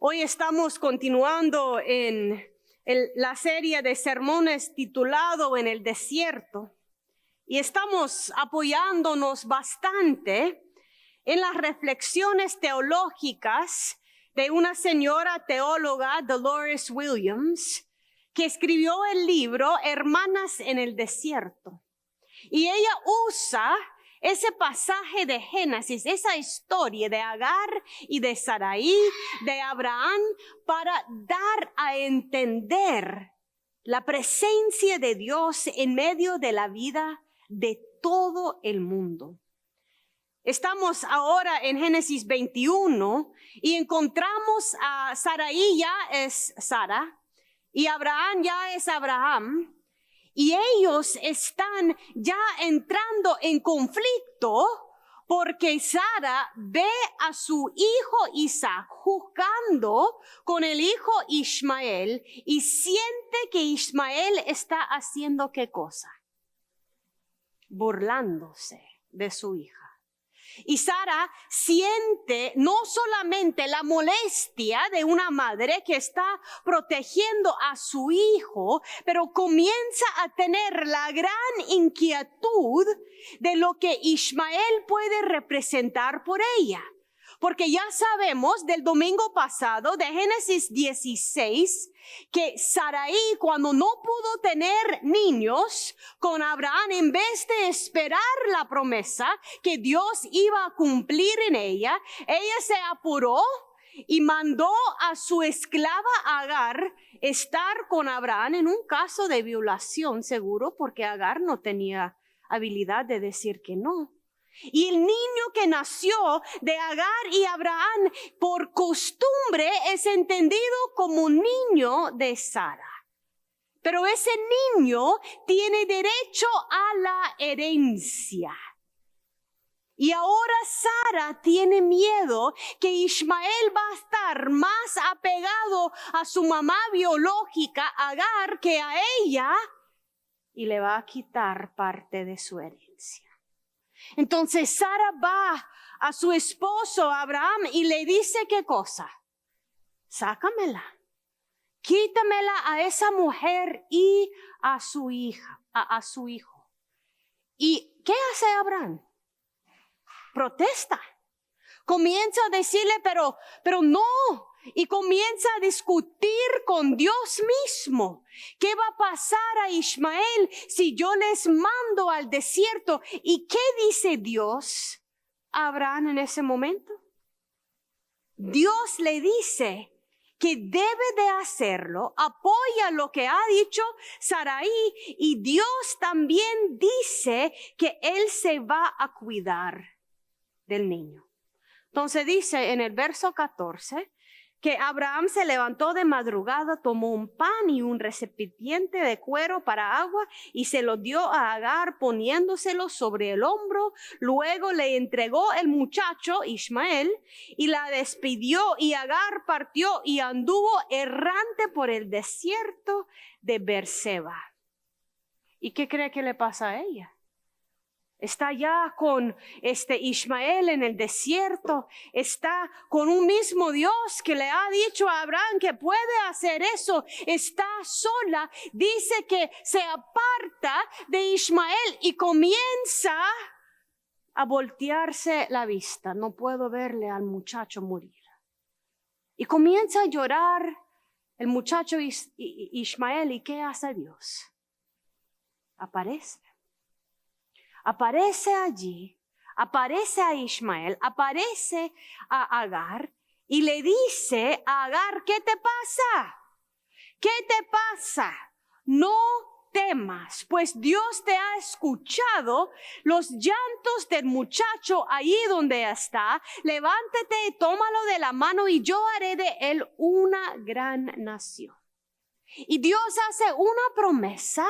Hoy estamos continuando en la serie de sermones titulado En el desierto y estamos apoyándonos bastante en las reflexiones teológicas de una señora teóloga, Dolores Williams, que escribió el libro Hermanas en el desierto. Y ella usa ese pasaje de Génesis, esa historia de Agar y de Sarai, de Abraham, para dar a entender la presencia de Dios en medio de la vida de todo el mundo. Estamos ahora en Génesis 21 y encontramos a Sarai, ya es Sara, y Abraham ya es Abraham. Y ellos están ya entrando en conflicto porque Sara ve a su hijo Isaac jugando con el hijo Ismael y siente que Ismael está haciendo ¿qué cosa? Burlándose de su hija. Y Sara siente no solamente la molestia de una madre que está protegiendo a su hijo, pero comienza a tener la gran inquietud de lo que Ismael puede representar por ella. Porque ya sabemos del domingo pasado de Génesis 16 que Sarai, cuando no pudo tener niños con Abraham, en vez de esperar la promesa que Dios iba a cumplir en ella se apuró y mandó a su esclava Agar estar con Abraham en un caso de violación seguro, porque Agar no tenía habilidad de decir que no. Y el niño que nació de Agar y Abraham por costumbre es entendido como niño de Sara. Pero ese niño tiene derecho a la herencia. Y ahora Sara tiene miedo que Ismael va a estar más apegado a su mamá biológica, Agar, que a ella, y le va a quitar parte de su herencia. Entonces Sara va a su esposo Abraham y le dice ¿qué cosa? Sácamela, quítamela a esa mujer y a su hija, a su hijo. ¿Y qué hace Abraham? Protesta. Comienza a decirle, pero no. Y comienza a discutir con Dios mismo. ¿Qué va a pasar a Ismael si yo les mando al desierto? ¿Y qué dice Dios a Abraham en ese momento? Dios le dice que debe de hacerlo, apoya lo que ha dicho Sarai, y Dios también dice que Él se va a cuidar del niño. Entonces dice en el verso 14, que Abraham se levantó de madrugada, tomó un pan y un recipiente de cuero para agua y se lo dio a Agar poniéndoselo sobre el hombro. Luego le entregó el muchacho Ismael y la despidió, y Agar partió y anduvo errante por el desierto de Beerseba. ¿Y qué cree que le pasa a ella? Está ya con Ismael en el desierto. Está con un mismo Dios que le ha dicho a Abraham que puede hacer eso. Está sola. Dice que se aparta de Ismael y comienza a voltearse la vista. No puedo verle al muchacho morir. Y comienza a llorar el muchacho Ismael. ¿Y qué hace Dios? Aparece allí, aparece a Ismael, aparece a Agar y le dice a Agar, ¿qué te pasa? ¿Qué te pasa? No temas, pues Dios te ha escuchado los llantos del muchacho allí donde está. Levántate y tómalo de la mano y yo haré de él una gran nación. Y Dios hace una promesa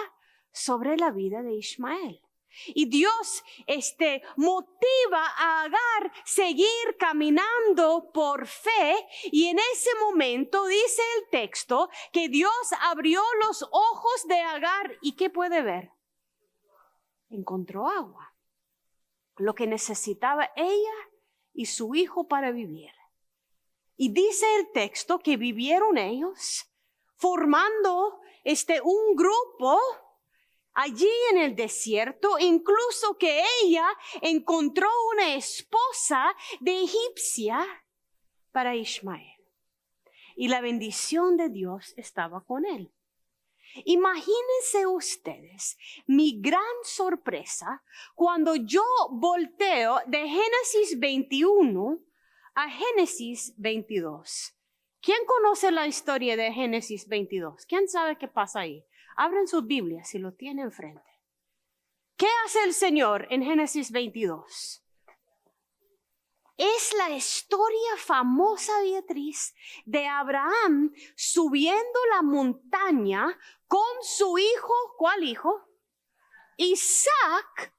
sobre la vida de Ismael. Y Dios motiva a Agar seguir caminando por fe, y en ese momento dice el texto que Dios abrió los ojos de Agar y ¿qué puede ver? Encontró agua, lo que necesitaba ella y su hijo para vivir. Y dice el texto que vivieron ellos formando un grupo allí en el desierto, incluso que ella encontró una esposa de egipcia para Ismael. Y la bendición de Dios estaba con él. Imagínense ustedes mi gran sorpresa cuando yo volteo de Génesis 21 a Génesis 22. ¿Quién conoce la historia de Génesis 22? ¿Quién sabe qué pasa ahí? Abren sus Biblias si lo tienen enfrente. ¿Qué hace el Señor en Génesis 22? Es la historia famosa, Beatriz, de Abraham subiendo la montaña con su hijo. ¿Cuál hijo? Isaac,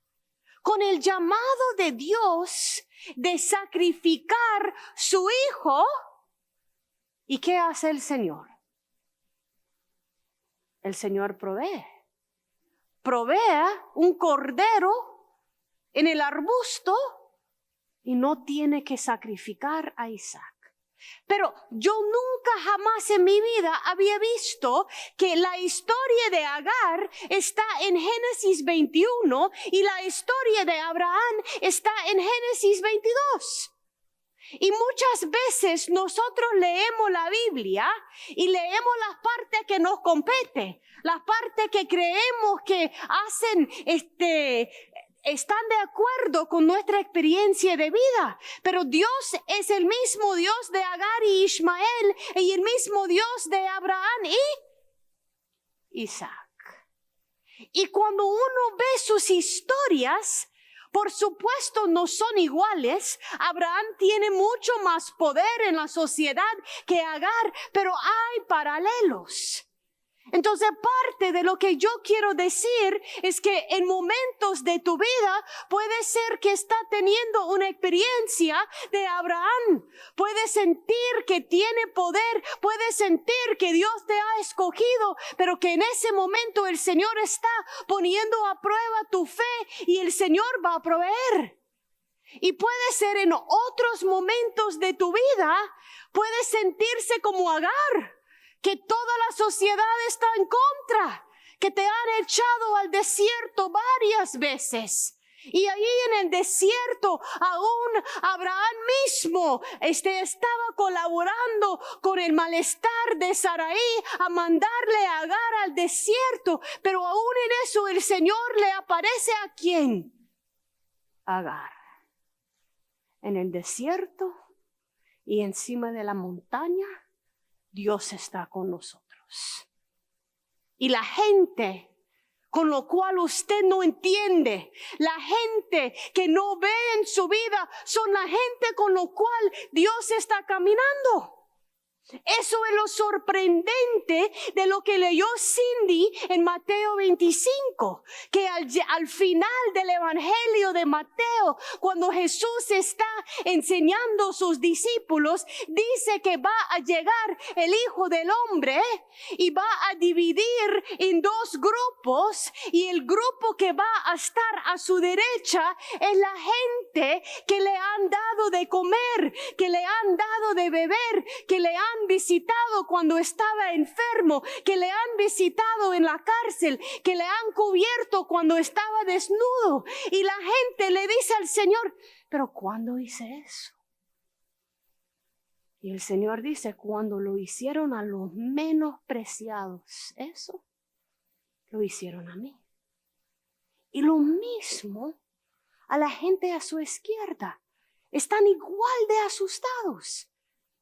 con el llamado de Dios de sacrificar su hijo. ¿Y qué hace el Señor? El Señor provee. Provee un cordero en el arbusto y no tiene que sacrificar a Isaac. Pero yo nunca jamás en mi vida había visto que la historia de Agar está en Génesis 21 y la historia de Abraham está en Génesis 22. Y muchas veces nosotros leemos la Biblia y leemos las partes que nos compete, las partes que creemos que hacen están de acuerdo con nuestra experiencia de vida. Pero Dios es el mismo Dios de Agar y Ismael y el mismo Dios de Abraham y Isaac. Y cuando uno ve sus historias, por supuesto no son iguales. Abraham tiene mucho más poder en la sociedad que Agar, pero hay paralelos. Entonces, parte de lo que yo quiero decir es que en momentos de tu vida puede ser que está teniendo una experiencia de Abraham. Puedes sentir que tiene poder, puedes sentir que Dios te ha escogido, pero que en ese momento el Señor está poniendo a prueba tu fe y el Señor va a proveer. Y puede ser en otros momentos de tu vida, puedes sentirse como Agar, que toda la sociedad está en contra, que te han echado al desierto varias veces. Y ahí en el desierto, aún Abraham mismo estaba colaborando con el malestar de Sarai a mandarle a Agar al desierto. Pero aún en eso el Señor le aparece ¿a quién? Agar. En el desierto y encima de la montaña, Dios está con nosotros. Y la gente con lo cual usted no entiende, la gente que no ve en su vida, son la gente con lo cual Dios está caminando. Eso es lo sorprendente de lo que leyó Cindy en Mateo 25, que al final del Evangelio de Mateo, cuando Jesús está enseñando a sus discípulos, dice que va a llegar el Hijo del Hombre y va a dividir en dos grupos, y el grupo que va a estar a su derecha es la gente que le han dado de comer, que le han dado de beber, que le han visitado cuando estaba enfermo, que le han visitado en la cárcel, que le han cubierto cuando estaba desnudo. Y la gente le dice al Señor, ¿pero cuándo hice eso? Y el Señor dice, cuando lo hicieron a los menos preciados, eso lo hicieron a mí. Y lo mismo a la gente a su izquierda. Están igual de asustados.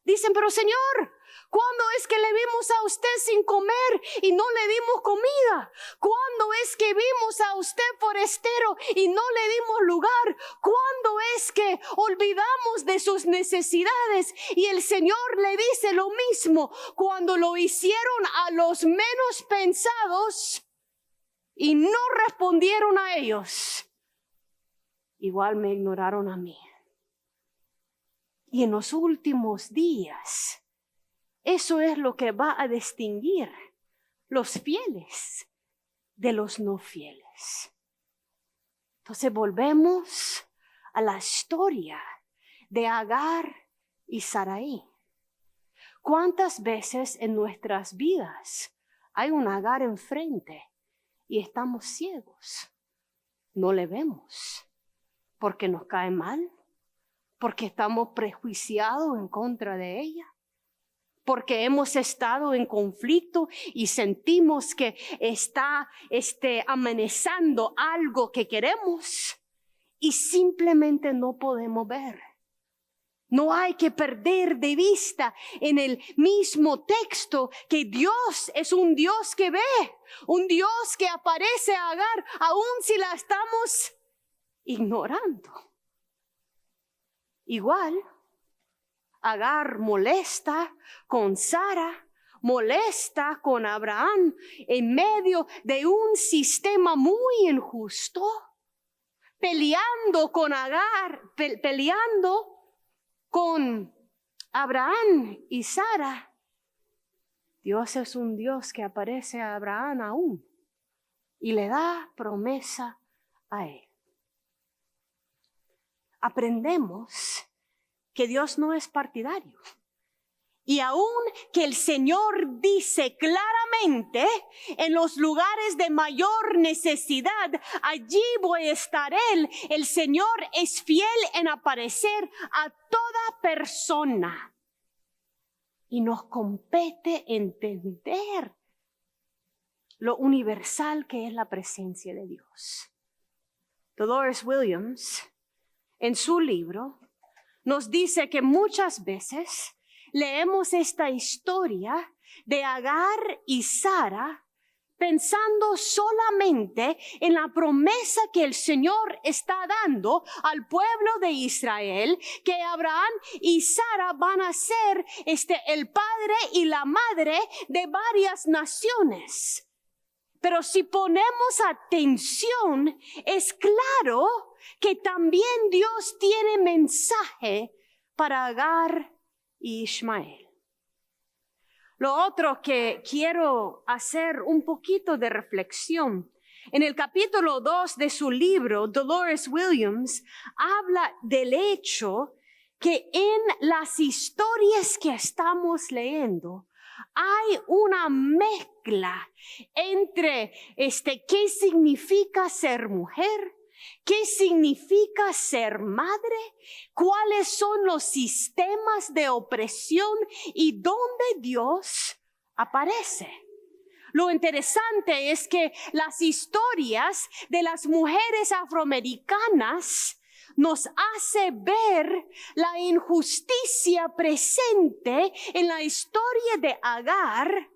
Dicen, pero Señor, ¿cuándo es que le vimos a usted sin comer y no le dimos comida? ¿Cuándo es que vimos a usted forastero y no le dimos lugar? ¿Cuándo es que olvidamos de sus necesidades? Y el Señor le dice lo mismo, cuando lo hicieron a los menos pensados y no respondieron a ellos, igual me ignoraron a mí. Y en los últimos días, eso es lo que va a distinguir los fieles de los no fieles. Entonces volvemos a la historia de Agar y Sarai. ¿Cuántas veces en nuestras vidas hay un Agar enfrente y estamos ciegos? No le vemos porque nos cae mal, porque estamos prejuiciados en contra de ella, porque hemos estado en conflicto y sentimos que está amenazando algo que queremos y simplemente no podemos ver. No hay que perder de vista en el mismo texto que Dios es un Dios que ve, un Dios que aparece a Agar, aun si la estamos ignorando. Igual, Agar molesta con Sara, molesta con Abraham en medio de un sistema muy injusto, peleando con Agar, peleando con Abraham y Sara. Dios es un Dios que aparece a Abraham aún y le da promesa a él. Aprendemos que Dios no es partidario. Y aún que el Señor dice claramente, en los lugares de mayor necesidad, allí voy a estar Él. El Señor es fiel en aparecer a toda persona. Y nos compete entender lo universal que es la presencia de Dios. Dolores Williams, en su libro, nos dice que muchas veces leemos esta historia de Agar y Sara pensando solamente en la promesa que el Señor está dando al pueblo de Israel, que Abraham y Sara van a ser el padre y la madre de varias naciones. Pero si ponemos atención, es claro que también Dios tiene mensaje para Agar y Ismael. Lo otro que quiero hacer un poquito de reflexión. En el capítulo 2 de su libro, Dolores Williams habla del hecho que en las historias que estamos leyendo hay una mezcla entre qué significa ser mujer, qué significa ser madre, cuáles son los sistemas de opresión y dónde Dios aparece. Lo interesante es que las historias de las mujeres afroamericanas nos hace ver la injusticia presente en la historia de Agar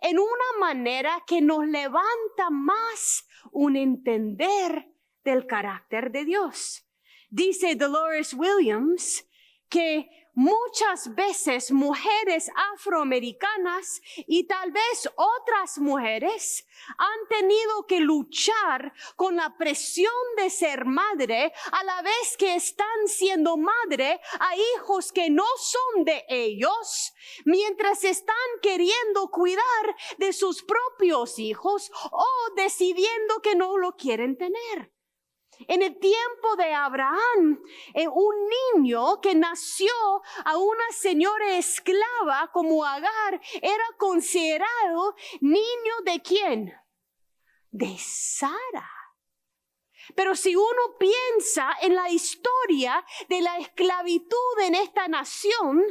en una manera que nos levanta más un entender del carácter de Dios. Dice Dolores Williams que muchas veces mujeres afroamericanas y tal vez otras mujeres han tenido que luchar con la presión de ser madre a la vez que están siendo madre a hijos que no son de ellos, mientras están queriendo cuidar de sus propios hijos o decidiendo que no lo quieren tener. En el tiempo de Abraham, un niño que nació a una señora esclava como Agar era considerado niño ¿de quién? De Sara. Pero si uno piensa en la historia de la esclavitud en esta nación,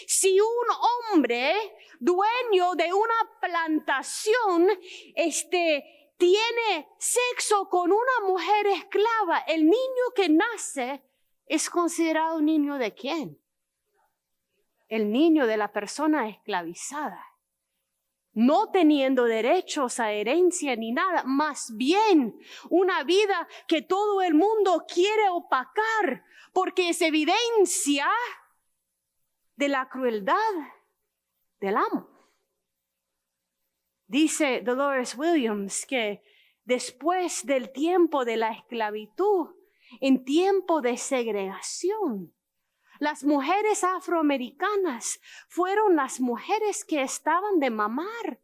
si un hombre dueño de una plantación tiene sexo con una mujer esclava, el niño que nace es considerado niño ¿de quién? El niño de la persona esclavizada, no teniendo derechos a herencia ni nada, más bien una vida que todo el mundo quiere opacar porque es evidencia de la crueldad del amo. Dice Dolores Williams que después del tiempo de la esclavitud, en tiempo de segregación, las mujeres afroamericanas fueron las mujeres que estaban de mamar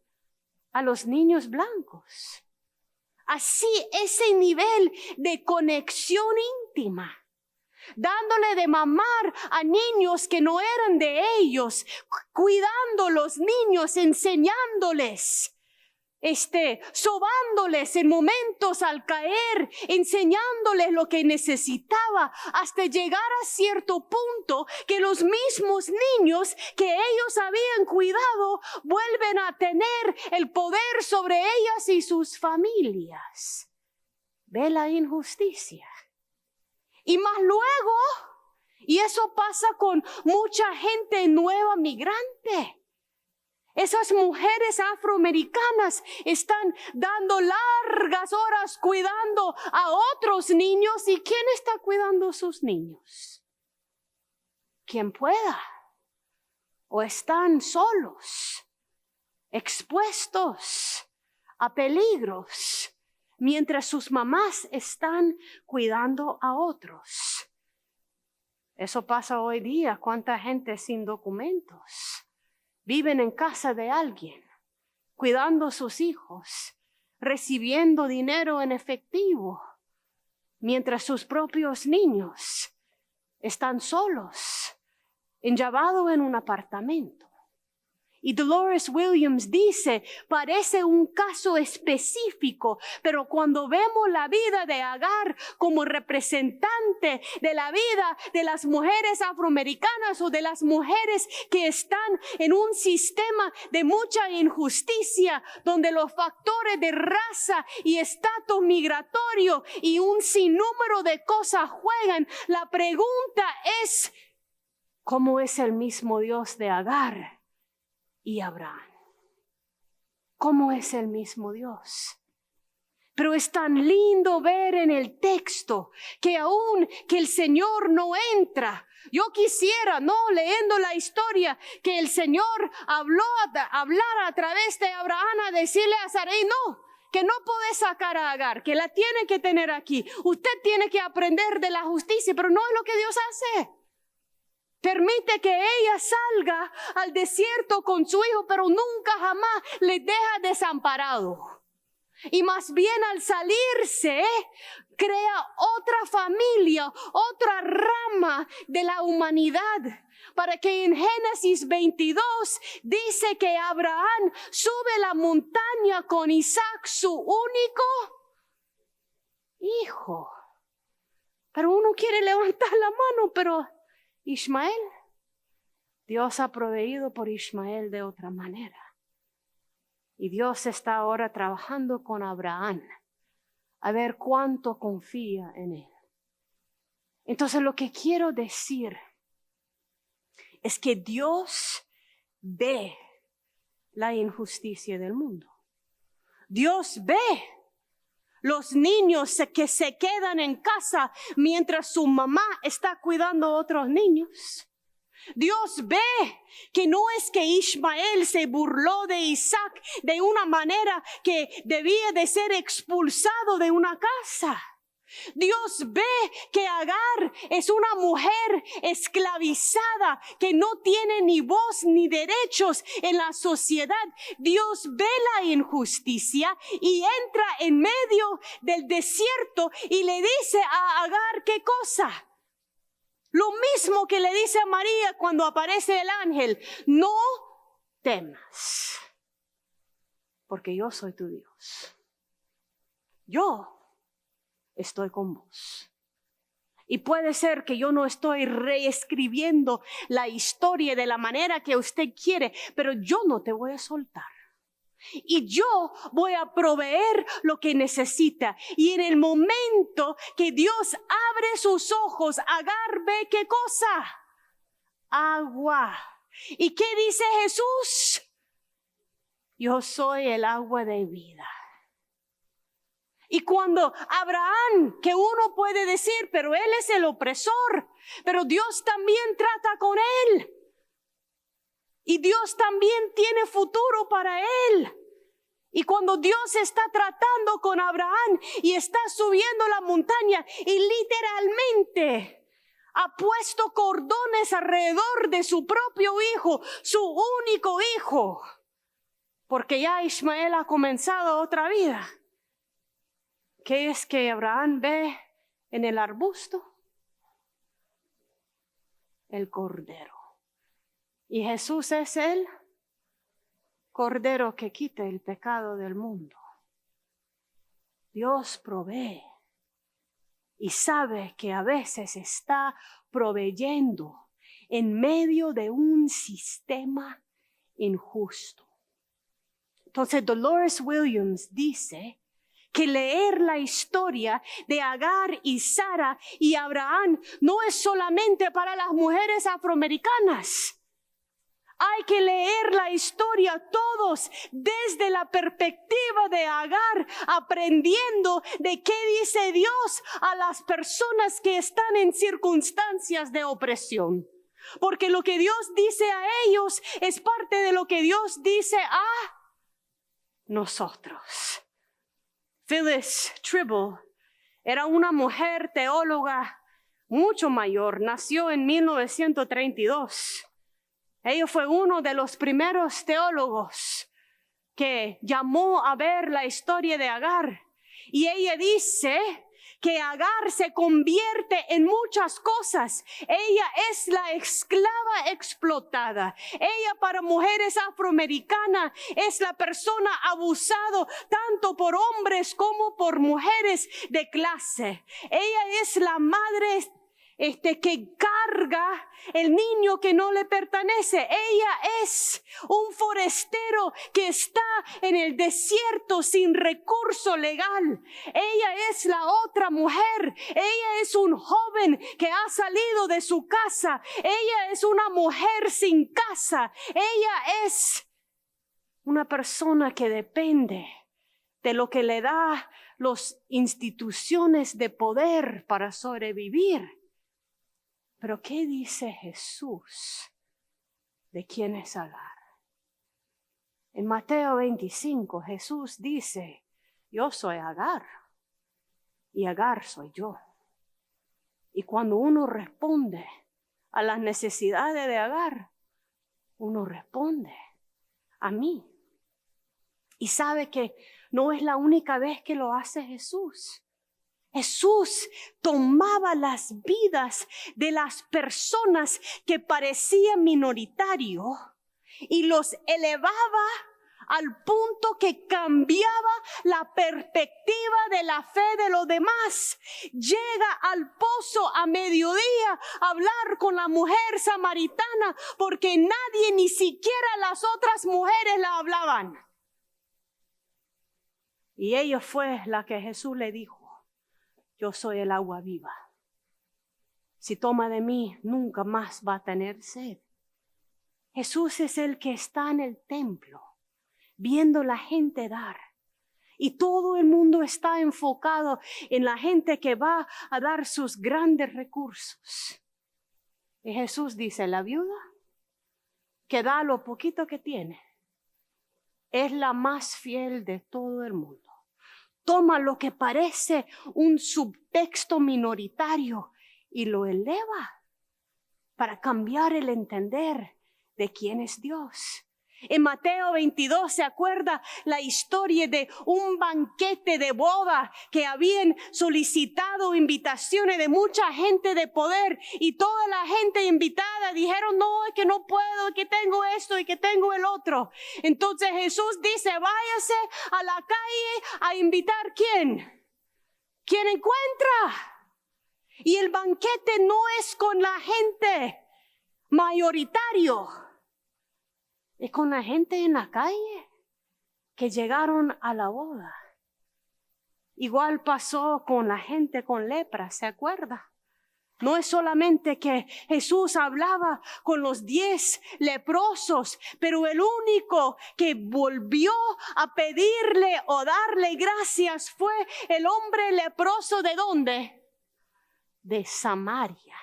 a los niños blancos. Así, ese nivel de conexión íntima. dándole de mamar a niños que no eran de ellos, cuidando los niños, enseñándoles, sobándoles en momentos al caer, enseñándoles lo que necesitaba, hasta llegar a cierto punto que los mismos niños que ellos habían cuidado vuelven a tener el poder sobre ellas y sus familias. Ve la injusticia. Y más luego, y eso pasa con mucha gente nueva migrante. Esas mujeres afroamericanas están dando largas horas cuidando a otros niños. ¿Y quién está cuidando a sus niños? Quien pueda. O están solos, expuestos a peligros, mientras sus mamás están cuidando a otros. Eso pasa hoy día. ¿Cuánta gente sin documentos viven en casa de alguien, cuidando a sus hijos, recibiendo dinero en efectivo, mientras sus propios niños están solos, enllavados en un apartamento? Y Dolores Williams dice, parece un caso específico, pero cuando vemos la vida de Agar como representante de la vida de las mujeres afroamericanas o de las mujeres que están en un sistema de mucha injusticia, donde los factores de raza y estatus migratorio y un sinnúmero de cosas juegan, la pregunta es, ¿cómo es el mismo Dios de Agar y Abraham? ¿Cómo es el mismo Dios? Pero es tan lindo ver en el texto que aún que el Señor no entra. Yo quisiera, leyendo la historia, que el Señor hablara a través de Abraham a decirle a Sarai, que no puede sacar a Agar, que la tiene que tener aquí. Usted tiene que aprender de la justicia, pero no es lo que Dios hace. Permite que ella salga al desierto con su hijo, pero nunca jamás le deja desamparado. Y más bien al salirse, crea otra familia, otra rama de la humanidad. Para que en Génesis 22 dice que Abraham sube la montaña con Isaac, su único hijo. Pero uno quiere levantar la mano, pero Ismael, Dios ha proveído por Ismael de otra manera. Y Dios está ahora trabajando con Abraham a ver cuánto confía en él. Entonces lo que quiero decir es que Dios ve la injusticia del mundo. Dios ve los niños que se quedan en casa mientras su mamá está cuidando a otros niños. Dios ve que no es que Ismael se burló de Isaac de una manera que debía de ser expulsado de una casa. Dios ve que Agar es una mujer esclavizada que no tiene ni voz ni derechos en la sociedad. Dios ve la injusticia y entra en medio del desierto y le dice a Agar, ¿qué cosa? Lo mismo que le dice a María cuando aparece el ángel: no temas, porque yo soy tu Dios. Yo estoy con vos. Y puede ser que yo no estoy reescribiendo la historia de la manera que usted quiere, pero yo no te voy a soltar. Y yo voy a proveer lo que necesita. Y en el momento que Dios abre sus ojos, Agar ve ¿qué cosa? Agua. ¿Y qué dice Jesús? Yo soy el agua de vida. Y cuando Abraham, que uno puede decir, pero él es el opresor, pero Dios también trata con él. Y Dios también tiene futuro para él. Y cuando Dios está tratando con Abraham y está subiendo la montaña y literalmente ha puesto cordones alrededor de su propio hijo, su único hijo, porque ya Ismael ha comenzado otra vida. ¿Qué es que Abraham ve en el arbusto? el Cordero. Y Jesús es el Cordero que quita el pecado del mundo. Dios provee y sabe que a veces está proveyendo en medio de un sistema injusto. Entonces Dolores Williams dice que leer la historia de Agar y Sara y Abraham no es solamente para las mujeres afroamericanas. Hay que leer la historia todos desde la perspectiva de Agar, aprendiendo de qué dice Dios a las personas que están en circunstancias de opresión. Porque lo que Dios dice a ellos es parte de lo que Dios dice a nosotros. Phyllis Tribble era una mujer teóloga mucho mayor, nació en 1932. Ella fue uno de los primeros teólogos que llamó a ver la historia de Agar. Y ella dice que Agar se convierte en muchas cosas. Ella es la esclava explotada. Ella para mujeres afroamericanas es la persona abusada tanto por hombres como por mujeres de clase. Ella es la madre que carga el niño que no le pertenece. Ella es un forastero que está en el desierto sin recurso legal. Ella es la otra mujer. Ella es un joven que ha salido de su casa. Ella es una mujer sin casa. Ella es una persona que depende de lo que le da las instituciones de poder para sobrevivir. Pero ¿qué dice Jesús de quién es Agar? En Mateo 25 Jesús dice, yo soy Agar y Agar soy yo. Y cuando uno responde a las necesidades de Agar, uno responde a mí. Y sabe que no es la única vez que lo hace Jesús. Jesús tomaba las vidas de las personas que parecían minoritarios y los elevaba al punto que cambiaba la perspectiva de la fe de los demás. Llega al pozo a mediodía a hablar con la mujer samaritana porque nadie, ni siquiera las otras mujeres la hablaban. Y ella fue la que Jesús le dijo, yo soy el agua viva. Si toma de mí, nunca más va a tener sed. Jesús es el que está en el templo, viendo la gente dar. Y todo el mundo está enfocado en la gente que va a dar sus grandes recursos. Y Jesús dice, la viuda que da lo poquito que tiene, es la más fiel de todo el mundo. Toma lo que parece un subtexto minoritario y lo eleva para cambiar el entender de quién es Dios. En Mateo 22 se acuerda la historia de un banquete de boda que habían solicitado invitaciones de mucha gente de poder y toda la gente invitada dijeron, no, es que no puedo, es que tengo esto y que tengo el otro. Entonces Jesús dice, váyase a la calle a invitar ¿quién? ¿Quién encuentra? Y el banquete no es con la gente mayoritario. Es con la gente en la calle que llegaron a la boda. Igual pasó con la gente con lepra, ¿se acuerda? No es solamente que Jesús hablaba con los 10 leprosos, pero el único que volvió a pedirle o darle gracias fue el hombre leproso ¿de dónde? De Samaria.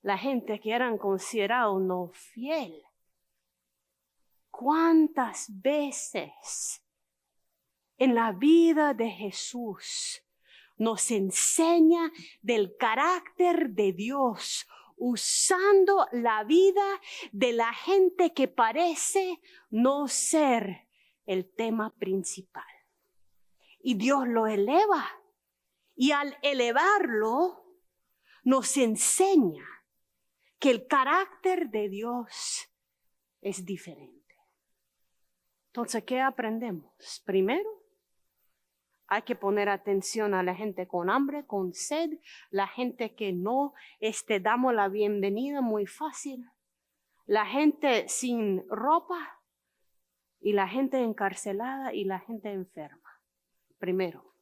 La gente que eran considerados no fiel. ¿Cuántas veces en la vida de Jesús nos enseña del carácter de Dios usando la vida de la gente que parece no ser el tema principal? Y Dios lo eleva. Y al elevarlo nos enseña que el carácter de Dios es diferente. Entonces, ¿qué aprendemos? Primero, hay que poner atención a la gente con hambre, con sed, la gente que no damos la bienvenida muy fácil, la gente sin ropa y la gente encarcelada y la gente enferma. Primero,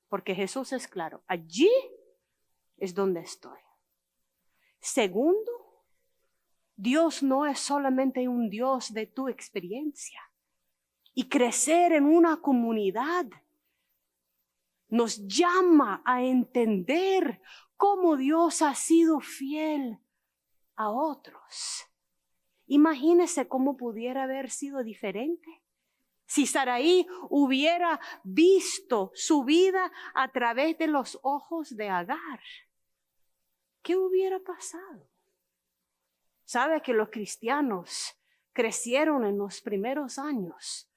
porque Jesús es claro, allí es donde estoy. Segundo, Dios no es solamente un Dios de tu experiencia. Y crecer en una comunidad nos llama a entender cómo Dios ha sido fiel a otros. Imagínese cómo pudiera haber sido diferente si Sarai hubiera visto su vida a través de los ojos de Agar. ¿Qué hubiera pasado? Sabe que los cristianos crecieron en los primeros años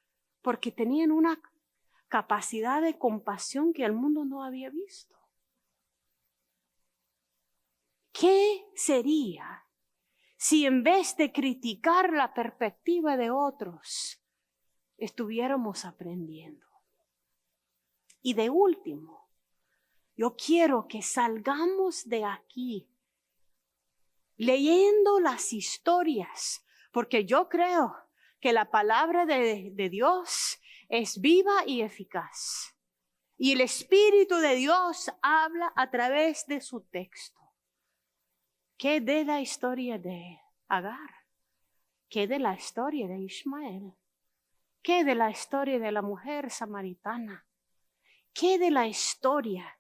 porque tenían una capacidad de compasión que el mundo no había visto. ¿Qué sería si en vez de criticar la perspectiva de otros, estuviéramos aprendiendo? Y de último, yo quiero que salgamos de aquí leyendo las historias, porque yo creo que la palabra de Dios es viva y eficaz. Y el Espíritu de Dios habla a través de su texto. ¿Qué de la historia de Agar? ¿Qué de la historia de Ismael? ¿Qué de la historia de la mujer samaritana? ¿Qué de la historia?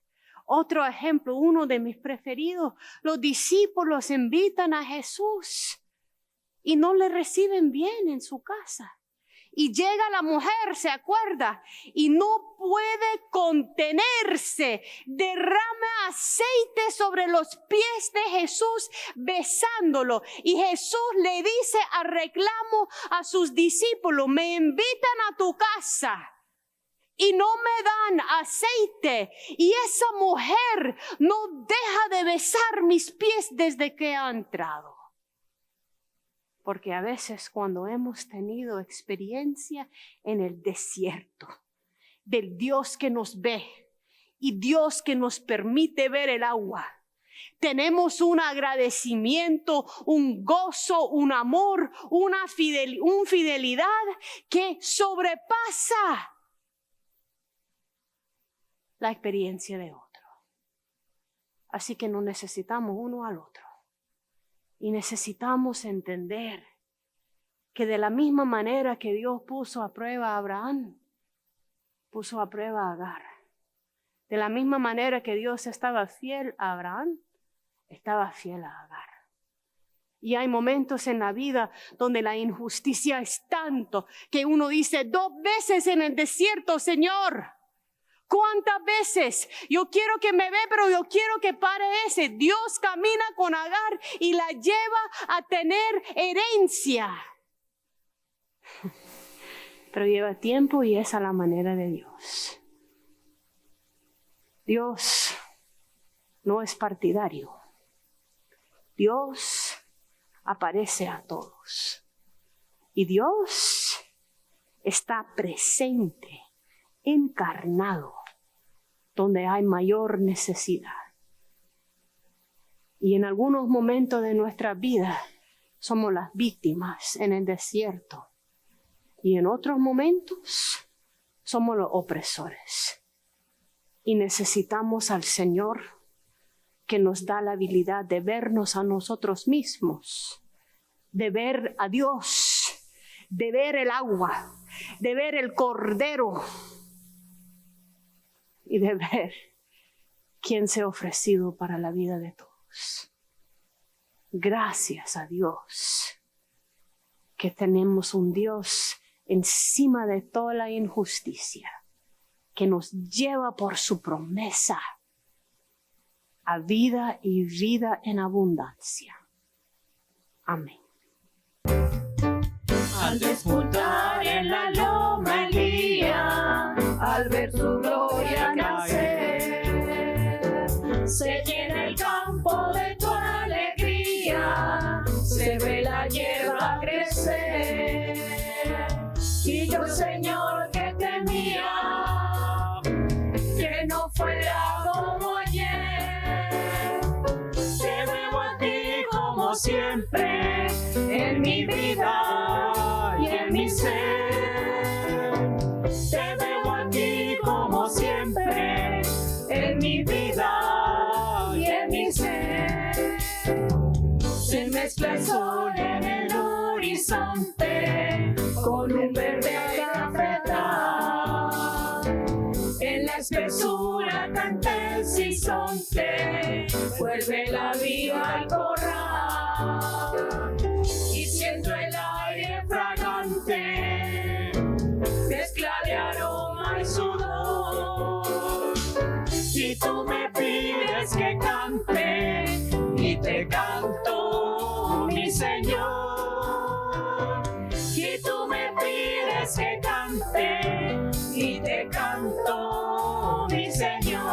Otro ejemplo, uno de mis preferidos, los discípulos invitan a Jesús y no le reciben bien en su casa. Y llega la mujer, se acuerda, y no puede contenerse. Derrama aceite sobre los pies de Jesús, besándolo. Y Jesús le dice a reclamo a sus discípulos, me invitan a tu casa y no me dan aceite. Y esa mujer no deja de besar mis pies desde que ha entrado. Porque a veces cuando hemos tenido experiencia en el desierto, del Dios que nos ve y Dios que nos permite ver el agua, tenemos un agradecimiento, un gozo, un amor, una fidelidad que sobrepasa la experiencia de otro. Así que nos necesitamos uno al otro. Y necesitamos entender que de la misma manera que Dios puso a prueba a Abraham, puso a prueba a Agar. De la misma manera que Dios estaba fiel a Abraham, estaba fiel a Agar. Y hay momentos en la vida donde la injusticia es tanto que uno dice 2 veces en el desierto, Señor, ¿cuántas veces? Yo quiero que me ve, pero yo quiero que pare ese. Dios camina con Agar y la lleva a tener herencia. Pero lleva tiempo y esa es la manera de Dios. Dios no es partidario. Dios aparece a todos. Y Dios está presente, encarnado, donde hay mayor necesidad. Y en algunos momentos de nuestra vida somos las víctimas en el desierto. Y en otros momentos somos los opresores. Y necesitamos al Señor que nos da la habilidad de vernos a nosotros mismos, de ver a Dios, de ver el agua, de ver el cordero y de ver quién se ha ofrecido para la vida de todos. Gracias a Dios que tenemos un Dios encima de toda la injusticia, que nos lleva por su promesa a vida y vida en abundancia. Amén. Al despuntar en la loma el día, al ver su gloria nacer, se llena el campo de tu alegría. yo, Señor, que temía que no fuera como ayer. Te veo a ti como siempre en mi vida y en mi ser. Te veo a ti como siempre en mi vida y en mi ser. Se mezcla el sol en el horizonte con un verde cafetal. En la espesura canta el sisonte, vuelve la vida al corral. Y siento el aire fragante, mezcla de aroma y sudor. Y tú me pides que cante, y te canto, mi Señor. Y tú me pides que cante, y te canto, mi Señor.